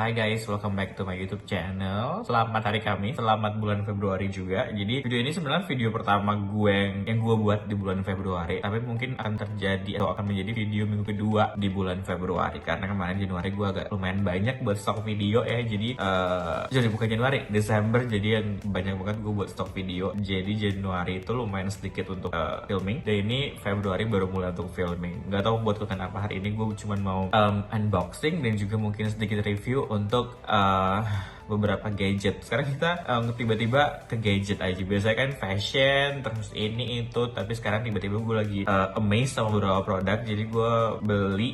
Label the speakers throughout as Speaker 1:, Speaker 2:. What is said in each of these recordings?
Speaker 1: Hai guys, welcome back to my YouTube channel. Selamat hari Kamis, selamat bulan Februari juga. Jadi video ini sebenarnya video pertama gue yang gue buat di bulan Februari, tapi mungkin akan terjadi atau akan menjadi video minggu kedua di bulan Februari karena kemarin Januari gue agak lumayan banyak buat stok video ya. Jadi bukan Januari, Desember, jadi yang banyak banget gue buat stok video. Jadi Januari itu lumayan sedikit untuk filming, dan ini Februari baru mulai untuk filming. Gak tau buat konten apa hari ini, gue cuma mau unboxing dan juga mungkin sedikit review untuk beberapa gadget. Sekarang kita tiba-tiba ke gadget aja. Biasanya kan fashion, terus ini itu, tapi sekarang tiba-tiba gue lagi amazed sama beberapa produk. Jadi gue beli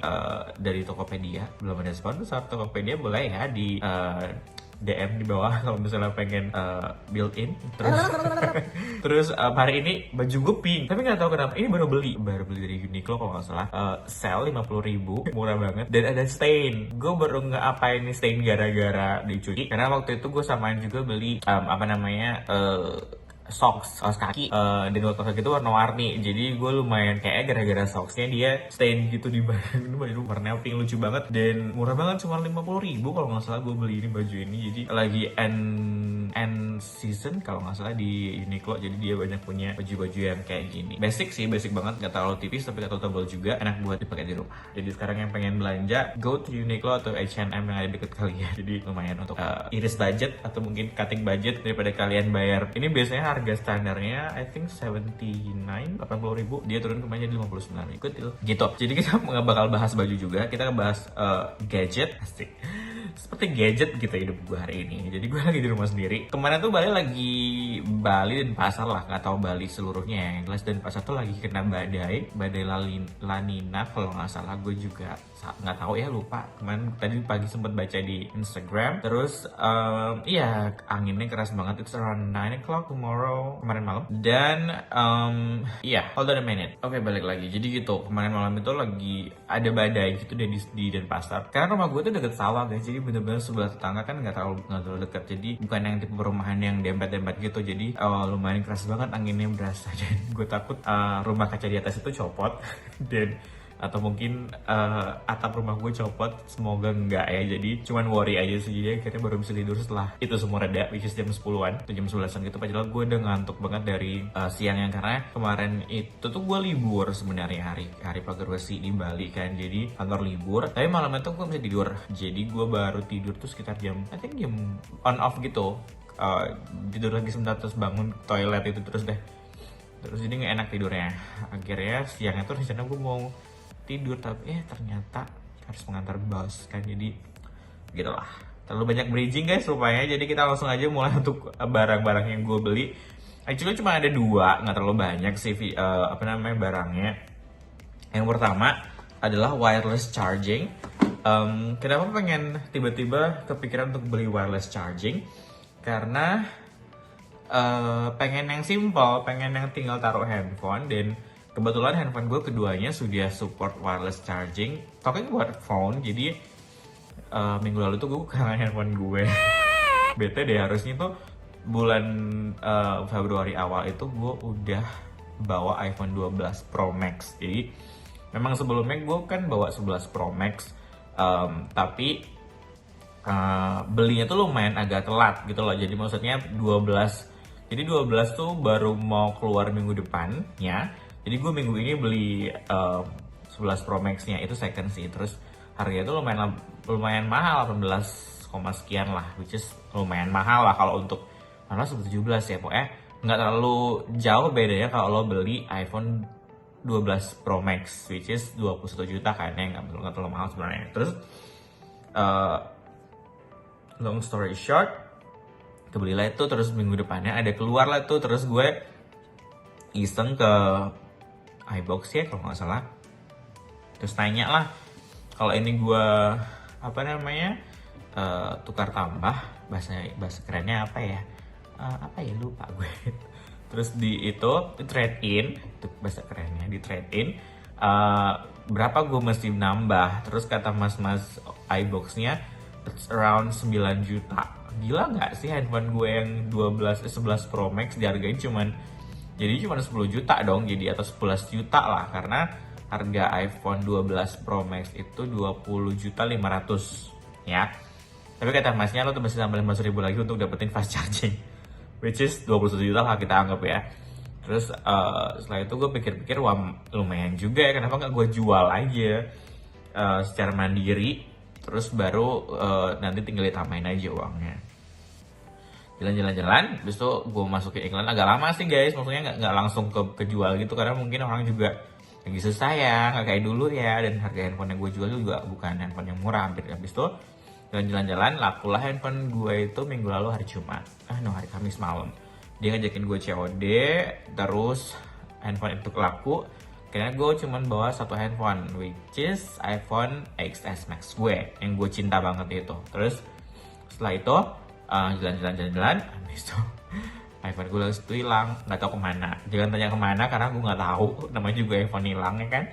Speaker 1: dari Tokopedia. Belum ada sponsor saat Tokopedia, boleh ya di DM di bawah kalau misalnya pengen built-in. Terus hari ini baju gue pink, tapi nggak tahu kenapa ini baru beli dari Uniqlo kalau nggak salah. Sale 50.000, murah banget, dan ada stain. Gue baru nggak apa ini stain gara-gara dicuci, karena waktu itu gue samain juga beli socks kaki, dan waktu kaki itu warna-warni. Jadi gue lumayan kayak gara-gara socksnya dia stain gitu di baju warna pink, lucu banget dan murah banget, cuma 50.000 kalau nggak salah gue beli ini baju ini. Jadi lagi end season kalau nggak salah di Uniqlo, jadi dia banyak punya baju-baju yang kayak gini. Basic banget, nggak terlalu tipis tapi nggak terlalu tebal juga, enak buat dipakai di rumah. Jadi sekarang yang pengen belanja, go to Uniqlo atau H&M yang ada deket kalian. Jadi lumayan untuk iris budget atau mungkin cutting budget daripada kalian bayar. Ini biasanya harga standarnya I think 80.000, dia turun kemarin jadi 59.000 gitu. Jadi kita nggak bakal bahas baju juga, kita bahas gadget. Asik, seperti gadget gitu hidup gue hari ini. Jadi gue lagi di rumah sendiri. Kemarin tuh Bali dan Pasar lah, nggak tahu Bali seluruhnya ya. Yang jelas dan Pasar tuh lagi kena badai La Nina kalau nggak salah. Gue juga nggak tahu ya, lupa. Kemarin tadi pagi sempat baca di Instagram. Terus iya, anginnya keras banget. It's around 9 o'clock tomorrow, kemarin malam. Dan iya, hold on a minute. Oke, balik lagi. Jadi gitu, kemarin malam itu lagi ada badai gitu di Denpasar. Karena rumah gue tuh deket sawah guys, jadi bener-bener sebelah tetangga kan nggak terlalu dekat. Jadi bukan yang tipe perumahan yang dempet-dempet gitu. Jadi lumayan keras banget anginnya berasa. Dan gue takut rumah kaca di atas itu copot dan atau mungkin atap rumah gue copot. Semoga enggak ya, jadi cuman worry aja sih. Jadi akhirnya baru bisa tidur setelah itu semua reda, which is jam 10-an atau jam 11-an gitu. Padahal gue udah ngantuk banget dari siangnya, karena kemarin itu tuh gue libur sebenarnya, hari pagar besi di Bali kan, jadi kantor libur, tapi malamnya tuh gue bisa tidur. Jadi gue baru tidur tuh sekitar jam on off gitu, tidur lagi sebentar terus bangun toilet itu terus jadi nggak enak tidurnya. Akhirnya siangnya tuh rencana gue mau tidur, tapi ternyata harus mengantar bos kan, jadi gitulah. Terlalu banyak bridging guys rupanya, jadi kita langsung aja mulai untuk barang-barang yang gue beli. Actually cuma ada 2, nggak terlalu banyak sih barangnya. Yang pertama adalah wireless charging. Kenapa pengen tiba-tiba kepikiran untuk beli wireless charging? Karena pengen yang simple, pengen yang tinggal taruh handphone, dan kebetulan handphone gue keduanya sudah support wireless charging. Talking about phone, jadi minggu lalu tuh gue kehilangan handphone gue. Bete deh, harusnya tuh bulan Februari awal itu gue udah bawa iPhone 12 Pro Max. Jadi memang sebelumnya gue kan bawa 11 Pro Max, tapi belinya tuh lumayan agak telat gitu loh. Jadi maksudnya 12 tuh baru mau keluar minggu depan ya. Jadi gue minggu ini beli 11 Pro Max-nya, itu second sih. Terus harganya itu lumayan mahal, 18, sekian lah, which is lumayan mahal lah kalau untuk 17 ya. Pokoknya nggak terlalu jauh bedanya kalau lo beli iPhone 12 Pro Max, which is 21 juta kan ya, nggak terlalu mahal sebenarnya. Terus long story short, kebelilah itu, terus minggu depannya ada keluar lah tuh. Terus gue iseng ke iBox ya kalau nggak salah, terus tanya lah kalau ini gue tukar tambah, bahasa kerennya apa ya lupa gue. Terus di trade in, itu bahasa kerennya, di trade in berapa gue mesti nambah. Terus kata mas iBox-nya it's around 9 juta. Gila nggak sih, handphone gue yang 11 Pro Max dihargain cuma 10 juta dong, jadi atau 11 juta lah, karena harga iPhone 12 Pro Max itu 20.500.000 ya. Tapi kata masnya lo tuh mesti tambah 15.000 lagi untuk dapetin fast charging, which is 21 juta lah kita anggap ya. Terus setelah itu gue pikir-pikir, wah lumayan juga ya, kenapa nggak gue jual aja secara mandiri, terus baru nanti tinggal ditambahin aja uangnya. Jalan-jalan, habis itu gue masukin iklan. Agak lama sih guys, maksudnya nggak langsung kejual gitu, karena mungkin orang juga lagi susah ya, nggak kayak dulu ya. Dan harga handphone yang gue jual juga bukan handphone yang murah. Habis itu jalan-jalan, lakulah handphone gue itu minggu lalu hari Jumat, hari Kamis malam. Dia ngajakin gue COD, terus handphone itu laku. Karena gue cuman bawa satu handphone, which is iPhone XS Max gue, yang gue cinta banget itu. Terus setelah itu jalan-jalan, habis itu iPhone gue langsung hilang, nggak tahu kemana. Jangan tanya kemana karena gue nggak tahu, namanya juga iPhone hilang ya kan.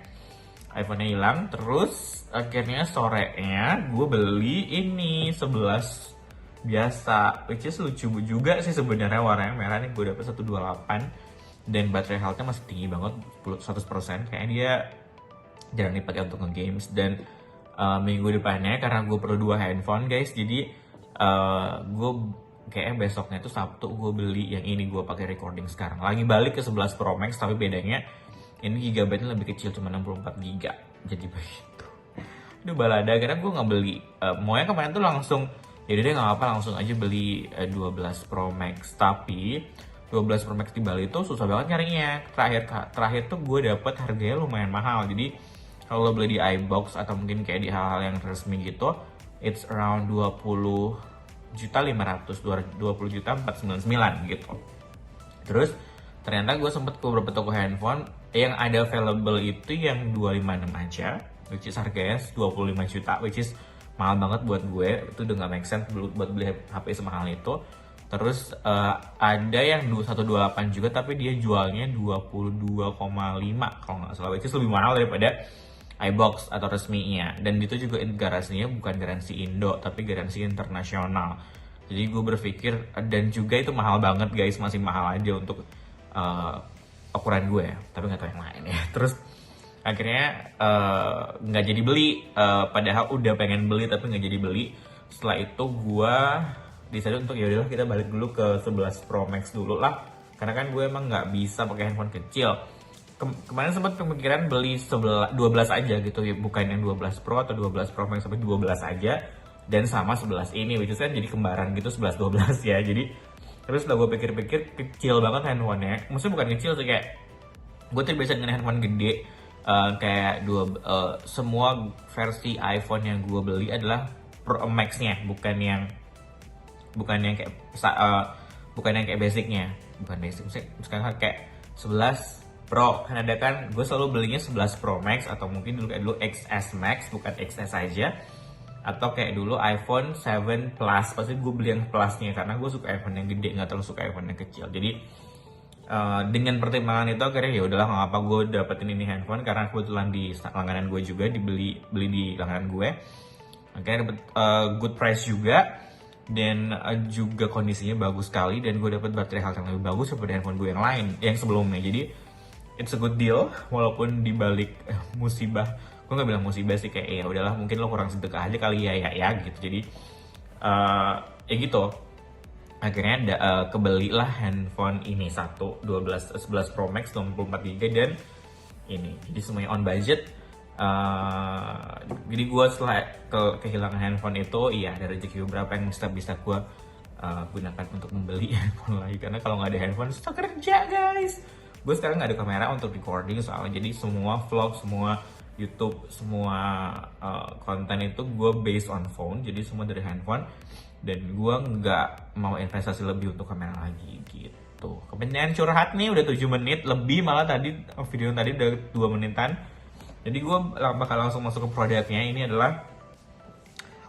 Speaker 1: iPhone-nya hilang, terus akhirnya sorenya gue beli ini 11 biasa, which is lucu juga sih sebenarnya, warnanya merah nih. Gue dapet 128 dan baterai health-nya masih tinggi banget, 100%. Kayaknya dia jarang dipakai untuk nge-games. Dan minggu depannya karena gue perlu 2 handphone guys, jadi gue kayaknya besoknya itu Sabtu gue beli yang ini, gue pakai recording sekarang. Lagi balik ke 11 Pro Max, tapi bedanya ini gigabyte-nya lebih kecil, cuma 64 giga. Jadi begitu. Aduh balada, karena gue nggak beli. Maunya kemarin tuh langsung, jadi deh nggak apa, langsung aja beli 12 Pro Max. Tapi 12 Pro Max di Bali itu susah banget nyarinya. Terakhir tuh gue dapet harganya lumayan mahal. Jadi kalau lo beli di iBox atau mungkin kayak di hal-hal yang resmi gitu, it's around 20.500.000, 20.499 gitu. Terus ternyata gue sempet ke beberapa toko handphone yang ada available itu yang 256 aja, which is harganya 25 juta, which is mahal banget buat gue. Itu udah gak make sense buat beli HP semahal itu. Terus ada yang 128 juga, tapi dia jualnya 22,5 kalau nggak salah, which is lebih mahal daripada iBox atau resminya. Dan itu juga garansinya bukan garansi Indo, tapi garansi internasional. Jadi gue berpikir, dan juga itu mahal banget guys, masih mahal aja untuk ukuran gue ya, tapi nggak tahu yang lain ya. Terus akhirnya nggak jadi beli, padahal udah pengen beli tapi nggak jadi beli. Setelah itu gue decided untuk yaudahlah kita balik dulu ke 11 Pro Max dulu lah, karena kan gue emang nggak bisa pakai handphone kecil. Kemarin sempat kepikiran beli 12 aja gitu ya, bukan yang 12 Pro atau 12 Pro Max, tapi 12 aja dan sama 11 ini, which is kan jadi kembaran gitu, 11-12 ya. Jadi terus setelah gue pikir-pikir, kecil banget handphonenya. Maksudnya bukan kecil sih, kayak gue terbiasa dengan handphone gede. Kayak semua versi iPhone yang gue beli adalah Pro Max-nya, bukan yang kayak basicnya, bukan basic. Sekarang kayak 11 Pro, kan ada kan, gue selalu belinya 11 Pro Max, atau mungkin dulu XS Max, bukan XS aja. Atau kayak dulu iPhone 7 Plus, pasti gue beli yang Plus-nya karena gue suka iPhone yang gede, nggak terlalu suka iPhone yang kecil. Jadi dengan pertimbangan itu akhirnya ya udahlah, nggak apa, gue dapetin ini handphone karena kebetulan di langganan gue juga, beli di langganan gue. Akhirnya dapet good price juga, dan juga kondisinya bagus sekali, dan gue dapet baterai health yang lebih bagus daripada handphone gue yang lain, yang sebelumnya. Jadi it's a good deal, walaupun dibalik musibah. Gue nggak bilang musibah sih, kayak ya udahlah mungkin lo kurang sedekah aja kali ya gitu. Jadi ya gitu, akhirnya kebelilah handphone ini 11 Pro Max 64GB dan ini. Jadi semuanya on budget. Jadi gue setelah kehilangan handphone itu, iya ada rezeki beberapa yang bisa gue gunakan untuk membeli handphone lagi, karena kalau nggak ada handphone susah kerja guys. Gue sekarang nggak ada kamera untuk recording soalnya, jadi semua vlog, semua YouTube, semua konten itu gue based on phone, jadi semua dari handphone. Dan gue nggak mau investasi lebih untuk kamera lagi gitu. Kemudian curhat nih, udah 7 menit lebih, malah tadi video tadi udah 2 menitan. Jadi gue bakal langsung masuk ke produknya. Ini adalah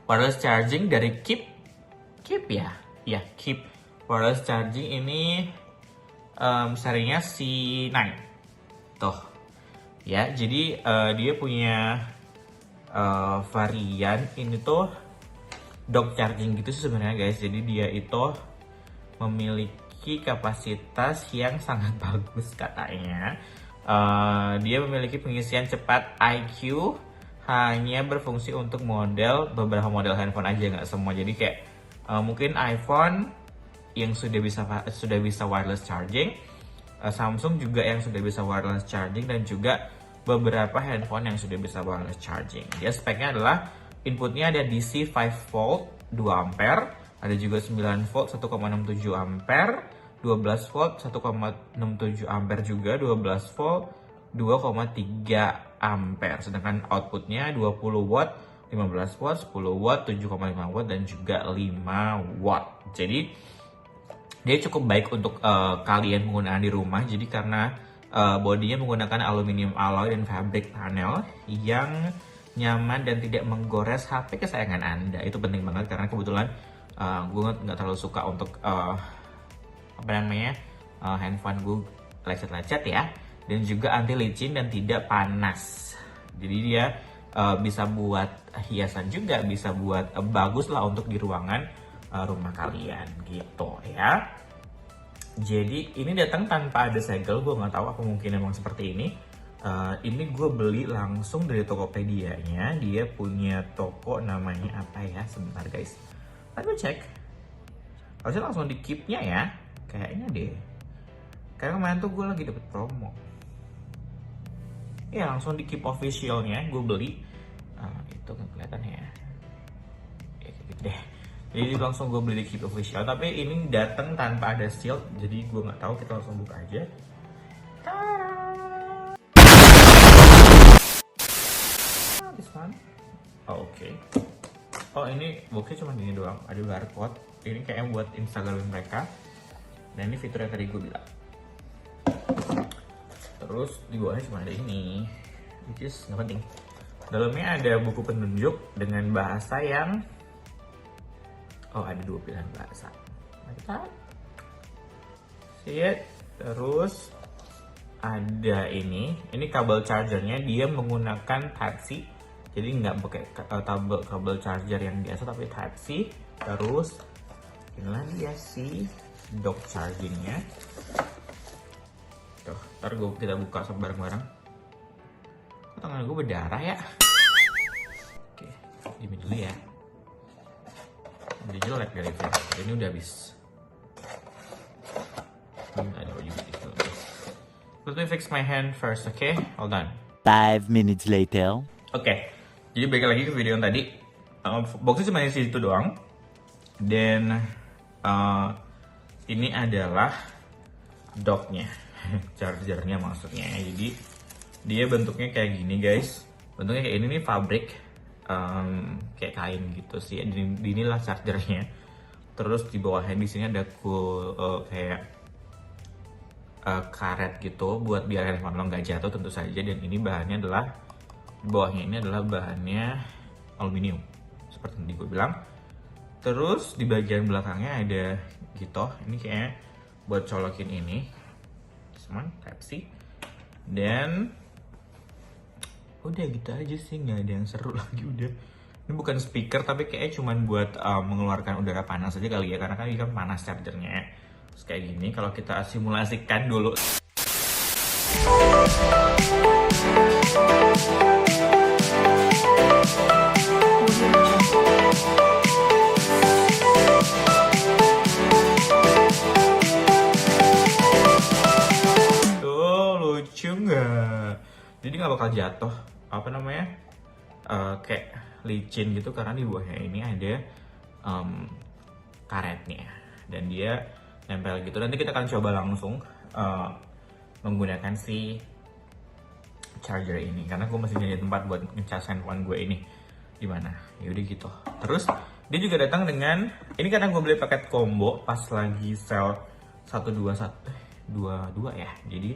Speaker 1: wireless charging dari Keep wireless charging. Ini serinya C9 tuh ya. Jadi dia punya varian ini tuh dock charging gitu sih sebenarnya guys. Jadi dia itu memiliki kapasitas yang sangat bagus katanya. Dia memiliki pengisian cepat IQ hanya berfungsi untuk beberapa model handphone aja, nggak semua. Jadi kayak mungkin iPhone yang sudah bisa wireless charging, Samsung juga yang sudah bisa wireless charging, dan juga beberapa handphone yang sudah bisa wireless charging. Dia speknya adalah inputnya ada DC 5 volt 2 ampere, ada juga 9 volt 1,67 ampere, 12 volt 1,67 ampere juga, 12 volt 2,3 ampere. Sedangkan outputnya 20 watt, 15 watt, 10 watt, 7,5 watt, dan juga 5 watt. Jadi dia cukup baik untuk kalian penggunaan di rumah. Jadi karena bodinya menggunakan aluminium alloy dan fabric panel yang nyaman dan tidak menggores HP kesayangan Anda. Itu penting banget karena kebetulan gue nggak terlalu suka untuk handphone gue lecet-lecet ya. Dan juga anti licin dan tidak panas. Jadi dia bisa buat hiasan juga, bisa buat bagus lah untuk di ruangan rumah kalian gitu ya. Jadi ini datang tanpa ada segel, gue nggak tahu apa mungkin emang seperti ini. Ini gue beli langsung dari Tokopedia-nya. Dia punya toko namanya apa ya? Sebentar guys, let me cek. Harusnya langsung di keep-nya ya, kayaknya deh. Karena kemarin tuh gue lagi dapet promo. Ya langsung di keep official-nya gue beli. Itu nggak kelihatan ya. Kayak gitu deh. Jadi langsung gue beli di Keep Official, tapi ini datang tanpa ada shield, jadi gue nggak tahu, kita langsung buka aja. This one. Oh, oke. Oh ini boxnya cuma gini doang, ada barcode. Ini kayaknya buat Instagram mereka. Dan ini fitur yang tadi gue bilang. Terus di bawahnya cuma ada ini, which is nggak penting. Dalamnya ada buku penunjuk dengan bahasa yang ada 2 pilihan bahasa. Kita see it. Terus ada ini kabel chargernya, dia menggunakan Type-C. Jadi nggak pakai kabel charger yang biasa, tapi Type-C. Terus inilah dia si dock chargingnya. Tuh, ntar kita buka bareng-bareng. Tangan gue berdarah ya. Oke, dimin dulu ya. Udah jelek dari itu. Ini udah habis. Ada juga itu. Let me fix my hand first, okay? Hold on.
Speaker 2: 5 minutes later.
Speaker 1: Oke, jadi balik lagi ke video yang tadi. Boxnya cuma isi itu doang. Dan ini adalah docknya, chargernya maksudnya. Jadi dia bentuknya kayak gini guys. Bentuknya kayak ini nih, fabrik. Kayak kain gitu sih. Inilah chargernya. Terus di bawahnya di sini ada kayak karet gitu buat biar handphone lo nggak jatuh tentu saja. Dan ini bahannya adalah, di bawahnya ini adalah bahannya aluminium seperti yang tadi gue bilang. Terus di bagian belakangnya ada gitu. Ini kayaknya buat colokin ini, cuman Type-C. Dan udah gitu aja sih, nggak ada yang seru lagi udah. Ini bukan speaker tapi kayaknya cuman buat mengeluarkan udara panas aja kali ya, karena kan ini kan panas chargernya. Terus kayak gini, kalau kita simulasikan dulu. Tuh, lucu nggak? Jadi nggak bakal jatuh kayak licin gitu, karena di bawahnya ini ada karetnya dan dia nempel gitu. Nanti kita akan coba langsung menggunakan si charger ini, karena gue masih nyari tempat buat ngecas handphone gue ini di mana. Yaudah gitu. Terus dia juga datang dengan ini, karena gue beli paket combo pas lagi sale 121 ya. Jadi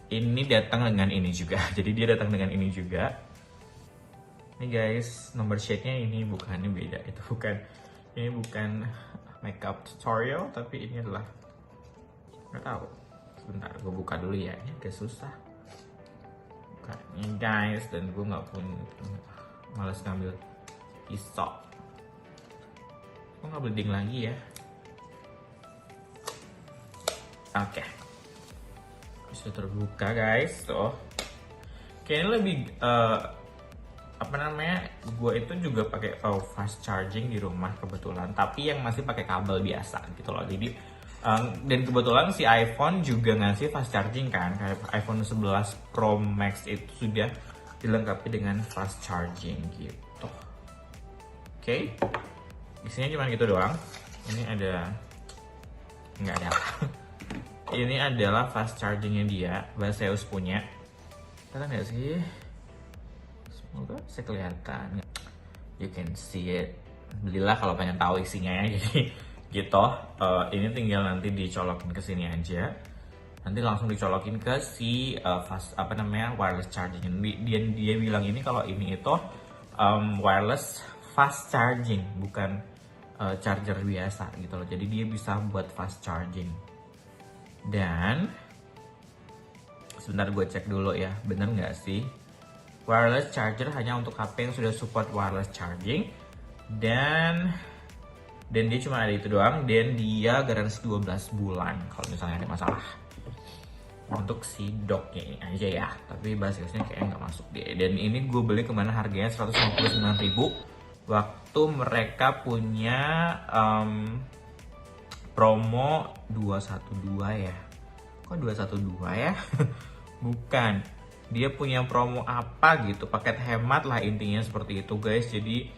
Speaker 1: ini datang dengan ini juga. Jadi dia datang dengan ini juga. Ini guys, nomor shade-nya ini bukannya beda. Ini bukan makeup tutorial, tapi ini adalah, nggak tahu. Sebentar, gue buka dulu ya. Ini agak susah bukanya guys, dan gue nggak pun malas ngambil pisau. Gue nggak bleding lagi ya. Oke. Bisa terbuka guys, tuh. Kayaknya lebih apa namanya, gue itu juga pakai fast charging di rumah kebetulan, tapi yang masih pakai kabel biasa gitu loh. Jadi dan kebetulan si iPhone juga ngasih fast charging kan, kayak iPhone 11 Pro Max itu sudah dilengkapi dengan fast charging gitu. Oke, isinya cuma gitu doang. Ini ada, nggak ada. Ini adalah fast chargingnya dia, Baseus punya. Kelihatan nggak sih? Semoga bisa kelihatan. You can see it. Belilah kalau pengen tahu isinya ya. Jadi gitu. Ini tinggal nanti dicolokin ke sini aja. Nanti langsung dicolokin ke si fast apa namanya, wireless charging. Dia bilang ini kalau ini itu wireless fast charging, bukan charger biasa gitu loh. Jadi dia bisa buat fast charging. Dan sebentar gue cek dulu ya, bener nggak sih? Wireless charger hanya untuk HP yang sudah support wireless charging, dan dia cuma ada itu doang, dan dia garansi 12 bulan kalau misalnya ada masalah. Untuk si docknya ini aja ya, tapi basisnya kayaknya nggak masuk deh. Dan ini gue beli kemana harganya 159.000 waktu mereka punya promo 212 ya. Kok 212 ya? Bukan. Dia punya promo apa gitu, paket hemat lah intinya seperti itu guys. Jadi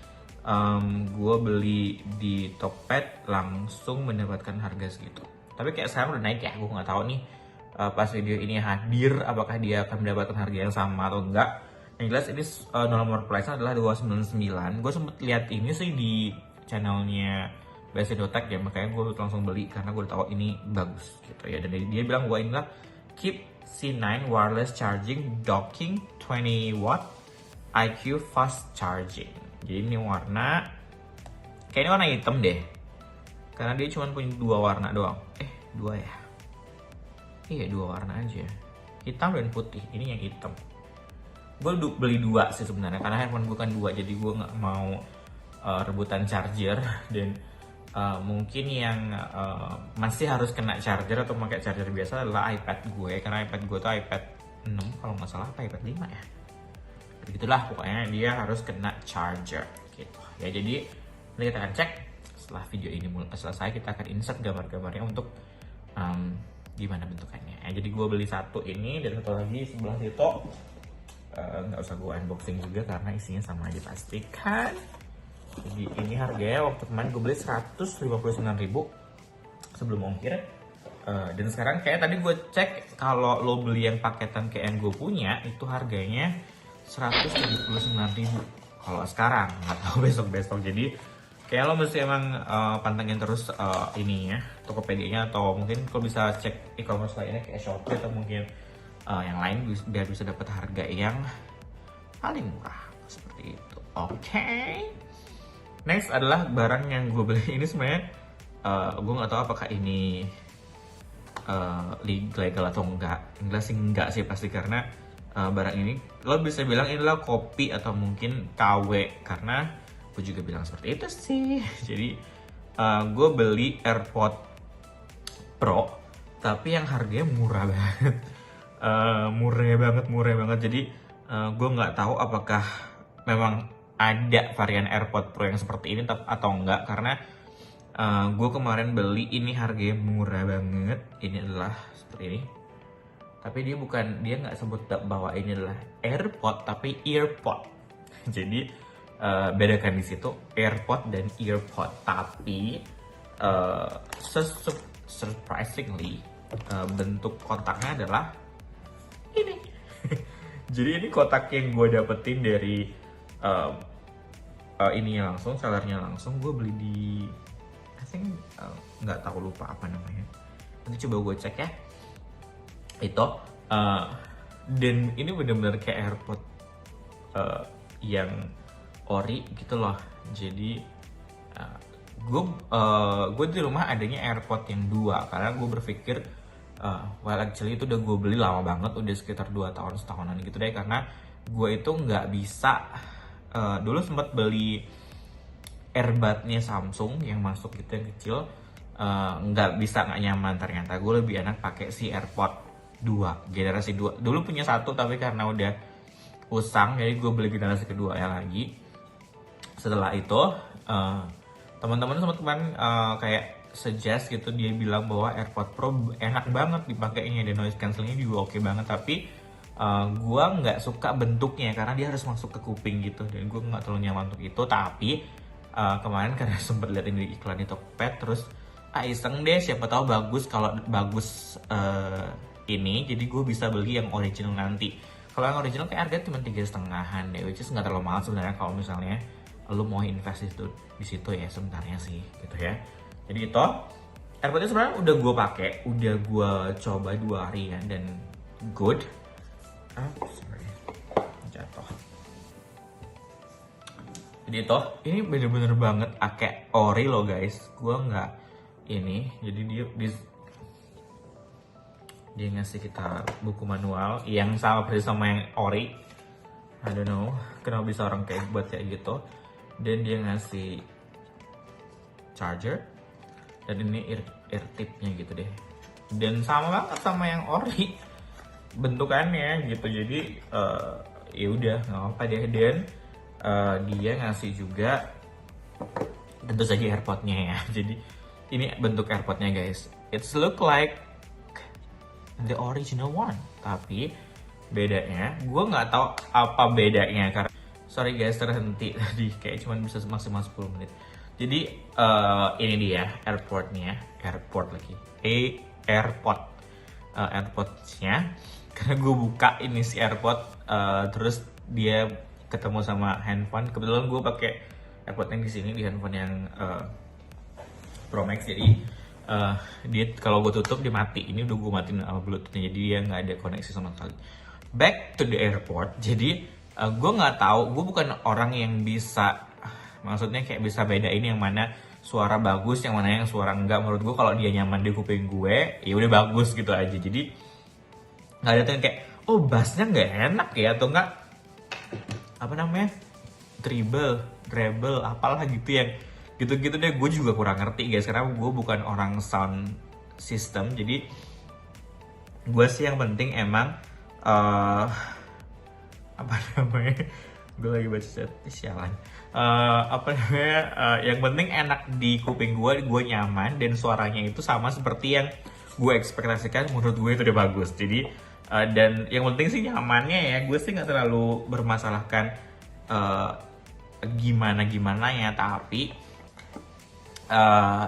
Speaker 1: gue beli di Tokped langsung mendapatkan harga segitu. Tapi kayak sekarang udah naik ya, gue nggak tahu nih pas video ini hadir apakah dia akan mendapatkan harga yang sama atau enggak. Yang jelas ini nomor price adalah 299. Gue sempet lihat ini sih di channelnya Base.Tech ya, makanya gue langsung beli karena gue tahu ini bagus gitu ya. Dan dia bilang gue inilah Keep C9 wireless charging docking 20 watt IQ fast charging. Jadi ini warna kayaknya warna hitam deh, karena dia cuma punya 2 warna doang. 2 ya? Iya 2 warna aja, hitam dan putih. Ini yang hitam. Gue beli 2 sih sebenarnya, karena handphone gue kan 2, jadi gue nggak mau rebutan charger. Dan mungkin yang masih harus kena charger atau pakai charger biasa adalah iPad gue, karena iPad gue tuh iPad 6 kalau nggak salah, apa iPad 5 ya, begitulah pokoknya dia harus kena charger gitu ya. Jadi nanti kita akan cek setelah video ini selesai, kita akan insert gambar-gambarnya untuk gimana bentukannya ya. Jadi gue beli satu ini dan satu lagi sebelah situ, nggak usah gue unboxing juga karena isinya sama aja pasti kan. Jadi ini harganya waktu kemarin gue beli 159.000 sebelum ongkir. Dan sekarang kayak tadi gue cek kalau lo beli yang paketan kayak yang gue punya itu harganya 179.000 kalau sekarang, nggak tahu besok-besok. Jadi kayak lo mesti emang pantengin terus ini ya, Tokopedia-nya, atau mungkin kalau bisa cek e-commerce lainnya kayak Shopee atau mungkin yang lain biar bisa dapat harga yang paling murah seperti itu. Oke. Next adalah barang yang gue beli. Ini sebenarnya gue nggak tahu apakah ini legal atau enggak. Enggak sih, enggak sih pasti, karena barang ini lo bisa bilang ini adalah kopi atau mungkin KW, karena gue juga bilang seperti itu sih. Jadi gue beli AirPod Pro, tapi yang harganya murah banget. Murah banget. Jadi gue nggak tahu apakah memang ada varian AirPod Pro yang seperti ini atau enggak, karena gue kemarin beli ini harganya murah banget. Ini adalah seperti ini, tapi dia nggak sebut bahwa ini adalah AirPod tapi EarPod. Jadi bedakan di situ AirPod dan EarPod. Tapi surprisingly bentuk kotaknya adalah ini. Jadi ini kotak yang gue dapetin dari ininya langsung, sellernya langsung. Gue beli di I think nggak tahu, lupa apa namanya. Nanti coba gue cek ya itu. Dan ini benar-benar kayak AirPod yang ori gitu loh. Jadi gue di rumah adanya AirPod yang 2, karena gue berpikir well actually itu udah gue beli lama banget, udah sekitar 2 tahun setahunan gitu deh. Karena gue itu nggak bisa, dulu sempat beli earbudnya Samsung yang masuk gitu yang kecil, nggak nyaman ternyata. Gue lebih enak pakai si AirPod 2 generasi 2. Dulu punya satu, tapi karena udah usang, jadi gue beli generasi kedua ya lagi. Setelah itu teman-teman sama teman kayak suggest gitu, dia bilang bahwa AirPods Pro enak banget dipakainya dan noise cancellingnya juga oke banget, tapi gue nggak suka bentuknya karena dia harus masuk ke kuping gitu dan gue nggak terlalu nyaman untuk itu. Tapi kemarin karena sempet lihat ini iklan di Tokped, terus iseng deh, siapa tahu bagus. Kalau bagus ini, jadi gue bisa beli yang original nanti. Kalau yang original kayak harga cuma 3,5-an deh, which is nggak terlalu mahal sebenarnya kalau misalnya lu mau invest di situ ya sebenarnya sih gitu ya. Jadi itu AirPods sebenarnya udah gue pakai, udah gue coba 2 hari kan, dan good. Sorry, jatuh. Jadi itu ini bener-bener banget kayak ori loh guys. Gue nggak ini, jadi dia ngasih kita buku manual yang sama persis sama yang ori. I don't know kenapa bisa orang kayak buat kayak gitu. Dan dia ngasih charger dan ini ear tipnya gitu deh. Dan sama banget sama yang ori bentukannya gitu. Jadi ya udah nggak apa deh. Dan dia ngasih juga tentu saja AirPodnya ya. Jadi ini bentuk AirPodnya guys. It's look like the original one, tapi bedanya gue nggak tahu apa bedanya karena sorry guys terhenti tadi kayak cuma bisa maksimal 10 menit. Jadi ini dia AirPodnya, AirPodsnya. Karena gue buka ini si AirPod, terus dia ketemu sama handphone. Kebetulan gue pakai AirPod yang di sini di handphone yang Pro Max, jadi dia kalau gue tutup dia mati. Ini udah gue matiin sama Bluetoothnya, jadi dia nggak ada koneksi sama sekali. Back to the AirPod. Jadi gue nggak tahu, gue bukan orang yang bisa, maksudnya kayak bisa bedain yang mana suara bagus, yang mana yang suara enggak. Menurut gue kalau dia nyaman di kuping gue, ya udah bagus gitu aja. Jadi nggak ada tuh yang kayak oh bassnya nggak enak ya, atau enggak apa namanya treble, apalah gitu yang gitu-gitu deh. Gue juga kurang ngerti guys, karena gue bukan orang sound system. Jadi gue sih yang penting emang apa namanya, gue lagi baca chat sialan, apa namanya, yang penting enak di kuping gue nyaman, dan suaranya itu sama seperti yang gue ekspektasikan. Menurut gue itu udah bagus. Jadi dan yang penting sih nyamannya ya. Gue sih nggak terlalu bermasalahkan gimana ya. Tapi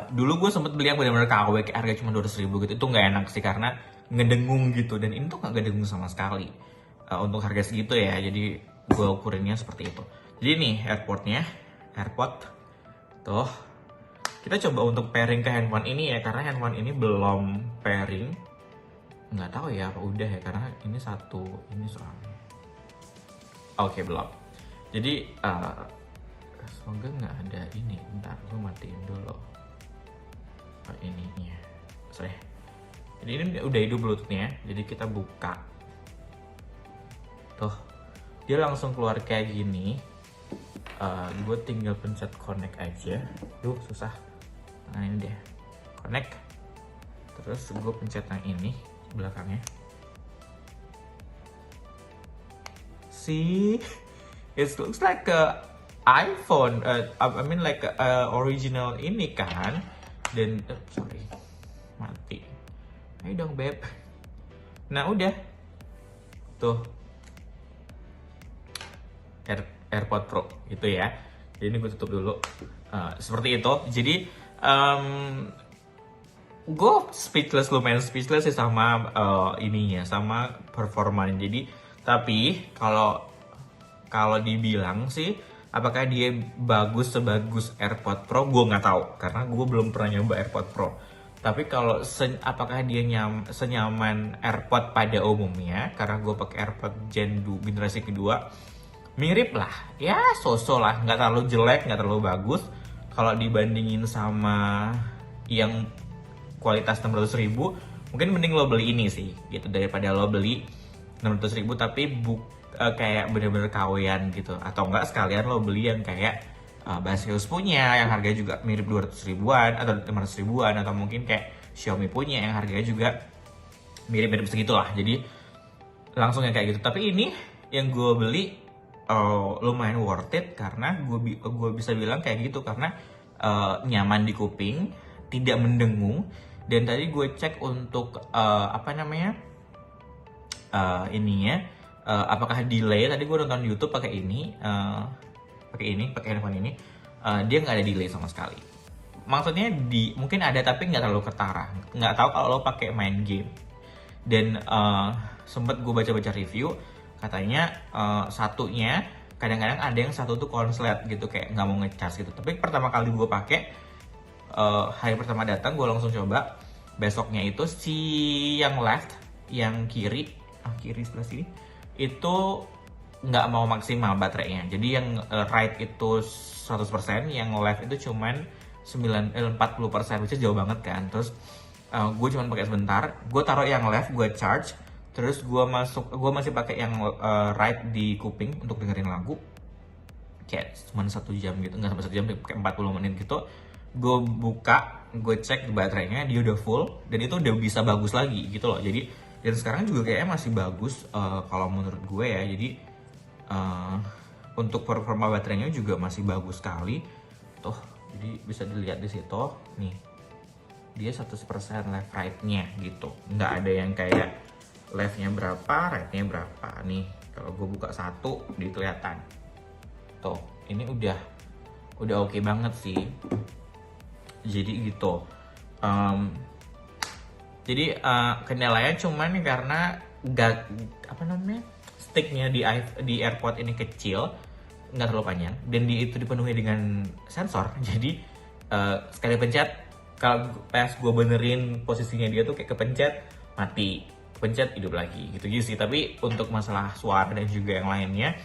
Speaker 1: dulu gue sempet beli yang benar-benar KW, harga cuma 200.000 gitu. Itu nggak enak sih karena ngedengung gitu, dan ini tuh nggak ngedengung sama sekali untuk harga segitu ya. Jadi gue ukurinnya seperti itu. Jadi nih AirPod tuh, kita coba untuk pairing ke handphone ini ya, karena handphone ini belum pairing. Nggak tahu ya apa udah ya, karena ini satu ini soalnya. Oke, belum. Jadi semoga nggak ada ini. Bentar, gue matiin dulu ininya. Sorry. Jadi ini udah hidup Bluetoothnya. Jadi kita buka. Tuh, dia langsung keluar kayak gini. Gue tinggal pencet connect aja. Duh, susah. Nah ini dia, connect. Terus gue pencet yang ini belakangnya. See, it looks like a iPhone. I mean like original ini kan. Dan sorry, mati. Ayo dong beb. Nah udah, tuh AirPod Pro gitu ya. Jadi ini gue tutup dulu. Seperti itu. Jadi gue lumayan speechless sih sama ininya, sama performanya. Jadi tapi kalau dibilang sih apakah dia bagus sebagus AirPod Pro, gue nggak tahu karena gue belum pernah nyoba AirPod Pro. Tapi kalau apakah dia senyaman AirPod pada umumnya, karena gue pakai AirPod Gen 2 generasi kedua, mirip lah ya, so-so lah, nggak terlalu jelek, nggak terlalu bagus. Kalau dibandingin sama yang kualitas 600.000, mungkin mending lo beli ini sih gitu, daripada lo beli 600.000 tapi kayak bener-bener KW-an gitu. Atau enggak sekalian lo beli yang kayak Baseus punya yang harganya juga mirip 200.000-an atau 500.000-an, atau mungkin kayak Xiaomi punya yang harganya juga mirip-mirip segitulah. Jadi langsung yang kayak gitu. Tapi ini yang gue beli lumayan worth it, karena gue bisa bilang kayak gitu karena nyaman di kuping, tidak mendengung. Dan tadi gue cek untuk apakah delay. Tadi gue nonton YouTube pakai handphone ini, dia nggak ada delay sama sekali. Maksudnya mungkin ada tapi nggak terlalu ketara. Nggak tahu kalau lo pakai main game. Dan sempet gue baca-baca review, katanya satunya kadang-kadang ada yang satu tuh konslet gitu, kayak nggak mau ngecas gitu. Tapi pertama kali gue pakai, hari pertama datang gue langsung coba. Besoknya itu si yang left, yang kiri sebelah sini itu nggak mau maksimal baterainya. Jadi yang right itu 100%, yang left itu cuman 40%, which is jauh banget kan. Terus gue cuman pakai sebentar, gue taruh yang left, gue charge, terus gue masih pakai yang right di kuping untuk dengerin lagu kayak cuma 1 jam gitu, nggak sampai 1 jam, kayak 40 menit gitu. Gue buka, gue cek baterainya, dia udah full dan itu udah bisa bagus lagi gitu loh. Jadi dan sekarang juga kayaknya masih bagus kalau menurut gue ya. Jadi untuk performa baterainya juga masih bagus sekali tuh. Jadi bisa dilihat di situ nih, dia 100% left right-nya gitu, nggak ada yang kayak left-nya berapa, right-nya berapa. Nih kalau gue buka satu, dia kelihatan tuh, ini udah oke banget sih. Jadi gitu. Jadi kendalanya cuman karena sticknya di AirPod ini kecil, nggak terlalu panjang, dan itu dipenuhi dengan sensor. Jadi sekali pencet, kalau pas gue benerin posisinya dia tuh kayak kepencet mati, kepencet hidup lagi gitu sih. Tapi untuk masalah suara dan juga yang lainnya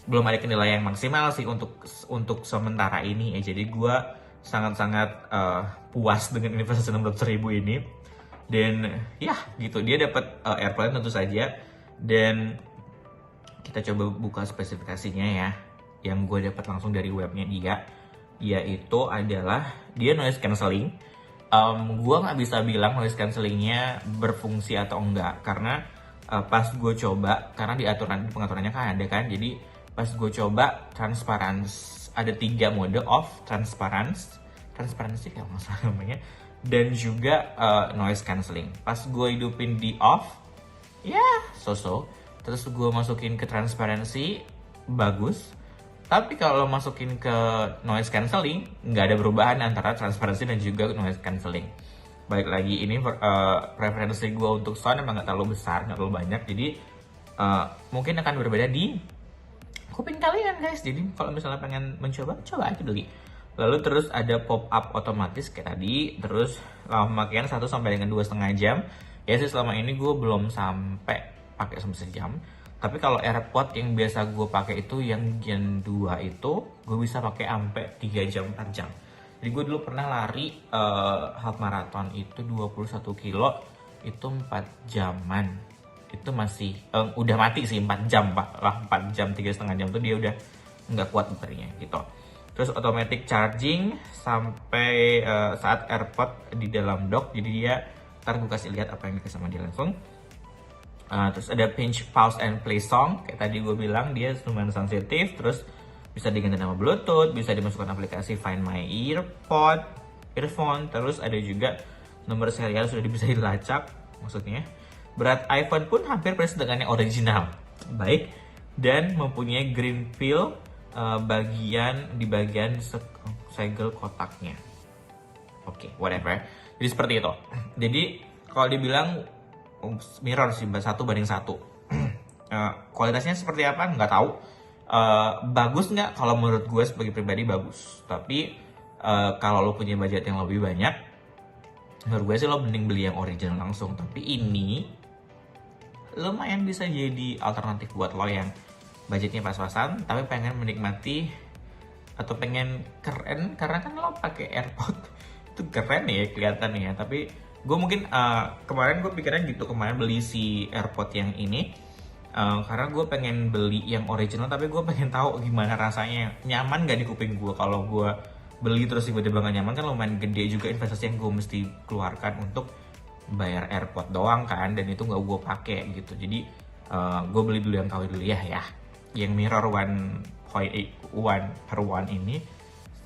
Speaker 1: belum ada kendala yang maksimal sih untuk sementara ini ya. Jadi gue sangat-sangat puas dengan investasi 600.000 ini. Dan ya gitu, dia dapat AirPlay tentu saja. Dan kita coba buka spesifikasinya ya, yang gue dapat langsung dari webnya dia, yaitu adalah dia noise cancelling. Gue nggak bisa bilang noise cancellingnya berfungsi atau enggak, karena pas gue coba, karena di pengaturannya kan ada kan. Jadi pas gue coba transparansi, ada 3 mode: off, transparansi kalau nggak salah namanya, dan juga noise cancelling. Pas gue hidupin di off, ya so-so. Terus gue masukin ke transparansi, bagus. Tapi kalau masukin ke noise cancelling, nggak ada perubahan antara transparansi dan juga noise cancelling. Balik lagi, ini preferensi gue untuk sound emang nggak terlalu besar, nggak terlalu banyak. Jadi mungkin akan berbeda di kuping kalian guys. Jadi kalau misalnya pengen mencoba, coba aja beli. Lalu terus ada pop up otomatis kayak tadi. Terus lama pemakaian 1 sampai dengan 2,5 jam. Ya sih, selama ini gue belum sampai pakai sampai sejam. Tapi kalau AirPod yang biasa gue pakai itu yang Gen 2 itu, gue bisa pakai sampai 3 jam 4 jam. Jadi gue dulu pernah lari half marathon itu 21 kilo, itu 4 jaman. Itu masih udah mati sih 4 jam pak lah, 4 jam 3,5 jam tuh dia udah nggak kuat baterainya gitu. Terus automatic charging sampai saat AirPod di dalam dock. Jadi dia, ntar gue kasih lihat apa yang dikasih sama dia langsung. Terus ada pinch, pause, and play song. Kayak tadi gue bilang, dia lumayan sensitif. Terus bisa diganti nama Bluetooth, bisa dimasukkan aplikasi Find My earphone. Terus ada juga nomor serial sudah bisa dilacak, maksudnya. Berat iPhone pun hampir persis dengan yang original. Baik. Dan mempunyai green pill di bagian segel kotaknya. Oke, whatever. Jadi seperti itu. Jadi kalau dibilang mirror sih, 1 banding 1. Kualitasnya seperti apa nggak tahu. Bagus nggak? Kalau menurut gue sebagai pribadi bagus. Tapi kalau lo punya budget yang lebih banyak, menurut gue sih lo mending beli yang original langsung. Tapi ini lumayan bisa jadi alternatif buat lo yang budgetnya pas-pasan tapi pengen menikmati atau pengen keren, karena kan lo pakai AirPod itu keren ya kelihatannya ya. Tapi gue mungkin kemarin gue pikiran gitu, kemarin beli si AirPod yang ini karena gue pengen beli yang original, tapi gue pengen tahu gimana rasanya, nyaman gak di kuping gue. Kalau gue beli terus tiba-tiba gak nyaman kan lumayan gede juga investasi yang gue mesti keluarkan untuk bayar AirPod doang kan, dan itu gak gue pakai gitu. Jadi Gue beli dulu yang KW dulu ya. Yang Mirror 1.1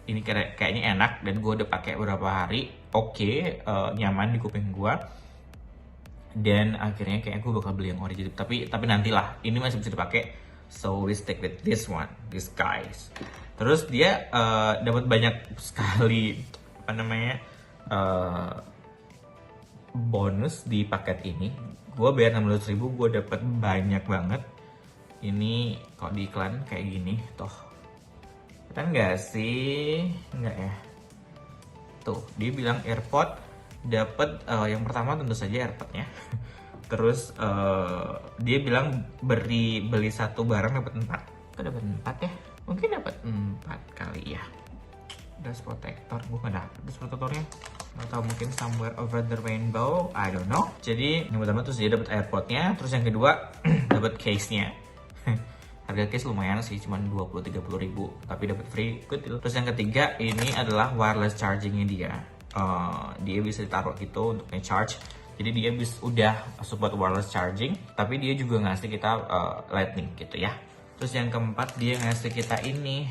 Speaker 1: ini kayaknya enak dan gue udah pakai beberapa hari. Oke, nyaman di kuping gue. Dan akhirnya kayaknya gue bakal beli yang ori. Tapi nantilah, ini masih bisa dipakai. So we stick with this one, this guys. Terus dia dapat banyak sekali bonus di paket ini. Gue bayar 600.000, gue dapat banyak banget. Ini kok di iklan kayak gini, toh kan nggak sih? Nggak ya? Tuh, dia bilang AirPod dapat yang pertama tentu saja AirPodnya. Terus dia bilang beli satu barang dapat 4. Kok dapat 4 ya? Mungkin dapat 4 kali ya. Dust protector, gue nggak dapet dust protectornya. Atau mungkin somewhere over the rainbow, I don't know. Jadi yang pertama terus dia dapat AirPodnya, terus yang kedua dapat case-nya. Harga case lumayan sih, cuma 20-30 ribu, tapi dapat free, good deal. Terus yang ketiga ini adalah wireless chargingnya dia. Dia bisa ditaruh gitu untuk nge-charge. Jadi dia udah support wireless charging, tapi dia juga ngasih kita lightning gitu ya. Terus yang keempat dia ngasih kita ini,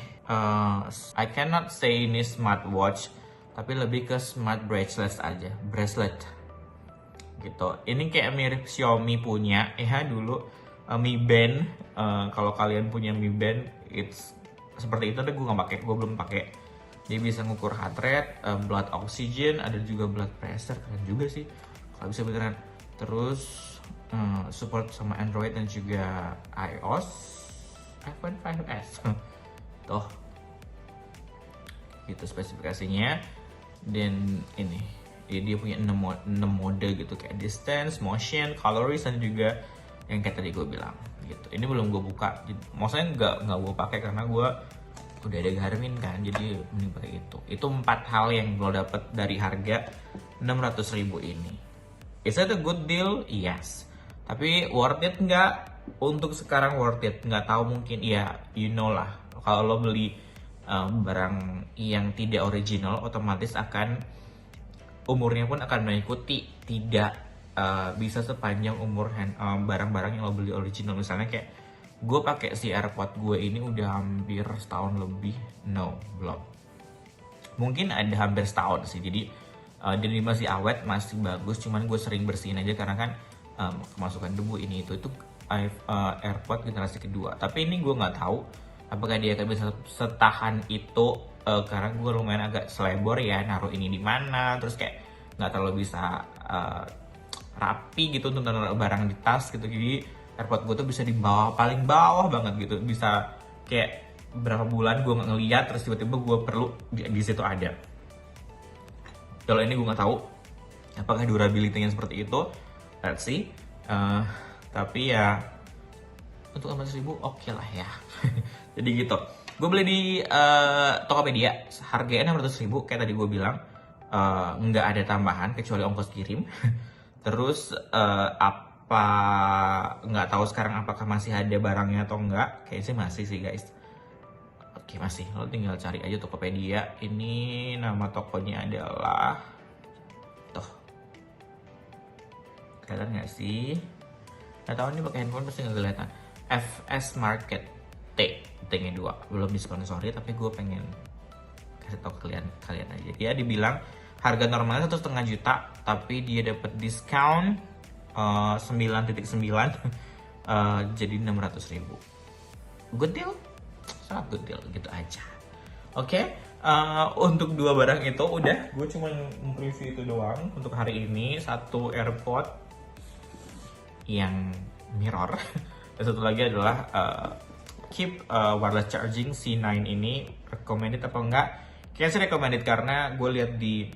Speaker 1: I cannot say ini smartwatch, tapi lebih ke smart bracelet aja, bracelet gitu. Ini kayak mirip Xiaomi punya ya dulu. Mi Band, kalau kalian punya Mi Band, it's seperti itu. Tapi gue belum pakai. Dia bisa ngukur heart rate, blood oxygen, ada juga blood pressure, keren juga sih kalau bisa beneran. Terus support sama Android dan juga iOS, iPhone 5s. Tuh, gitu spesifikasinya. Dan ini dia punya 6 mode gitu, kayak distance, motion, calories, dan juga yang kayak tadi gue bilang gitu. Ini belum gue buka, maksudnya nggak gue pakai karena gue udah ada Garmin kan, jadi mending pakai itu. Itu 4 hal yang gue dapet dari harga 600.000 ini. Is that a good deal? Yes. Tapi worth it nggak? Untuk sekarang worth it. Nggak tahu, mungkin ya, you know lah. Kalau lo beli barang yang tidak original, otomatis umurnya pun akan mengikuti, tidak bisa sepanjang umur barang-barang yang lo beli original. Misalnya kayak gue pakai si AirPod gue ini udah hampir setahun lebih. No, belum. Mungkin ada hampir setahun sih. Jadi dia masih awet, masih bagus. Cuman gue sering bersihin aja karena kan kemasukan debu ini itu AirPod generasi kedua. Tapi ini gue nggak tahu apakah dia akan bisa setahan itu, karena gue lumayan agak selebor ya, naruh ini di mana, terus kayak nggak terlalu bisa rapi gitu untuk naruh barang di tas gitu. Jadi AirPod gue tuh bisa di bawah, paling bawah banget gitu, bisa kayak berapa bulan gue nggak ngeliat, terus tiba-tiba gue perlu di situ ada. Kalau ini gue nggak tahu apakah durability-nya seperti itu, let's see. Tapi ya untuk 600.000 oke lah ya. Jadi gitu. Gue beli di Tokopedia, harganya 600.000 kayak tadi gue bilang. Nggak ada tambahan kecuali ongkos kirim. Terus nggak tahu sekarang apakah masih ada barangnya atau enggak. Kayaknya sih masih sih guys. Oke, masih. Lo tinggal cari aja Tokopedia. Ini nama tokonya adalah kelihatan nggak sih? Nggak tahu, ini pakai handphone pasti nggak kelihatan. FS Market T-nya 2. Belum disponsori tapi gue pengen kasih tau kalian aja. Dia dibilang harga normalnya 1,5 juta, tapi dia dapat diskon 9.9 jadi 600.000. Good deal, sangat good deal gitu aja. Oke, untuk 2 barang itu udah, gue cuma review itu doang untuk hari ini. Satu AirPod yang mirror, dan satu lagi adalah Keep wireless charging C9 ini. Recommended apa enggak? Kayaknya sih recommended karena gue lihat di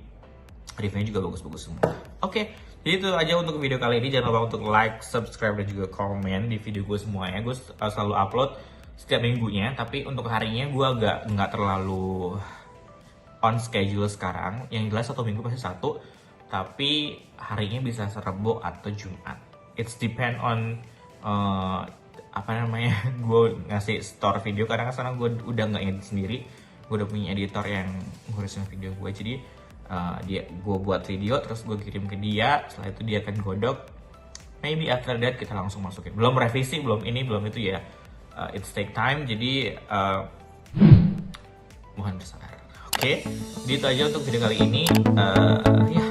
Speaker 1: reviewnya juga bagus-bagus semua. Oke, jadi itu aja untuk video kali ini. Jangan lupa untuk like, subscribe, dan juga komen di video gue semuanya. Gue selalu upload setiap minggunya, tapi untuk harinya gue nggak terlalu on schedule sekarang. Yang jelas 1 minggu pasti 1, tapi harinya bisa Rebo atau Jumat. It's depend on gue ngasih store video, karena sekarang gue udah nggak edit sendiri. Gue udah punya editor yang ngurusin video gue, jadi gue buat video terus gue kirim ke dia, setelah itu dia akan godok maybe after that kita langsung masukin. Belum revisi, belum ini, belum itu ya. It's take time, jadi mohon bersabar. Oke, jadi itu aja untuk video kali ini. Ya,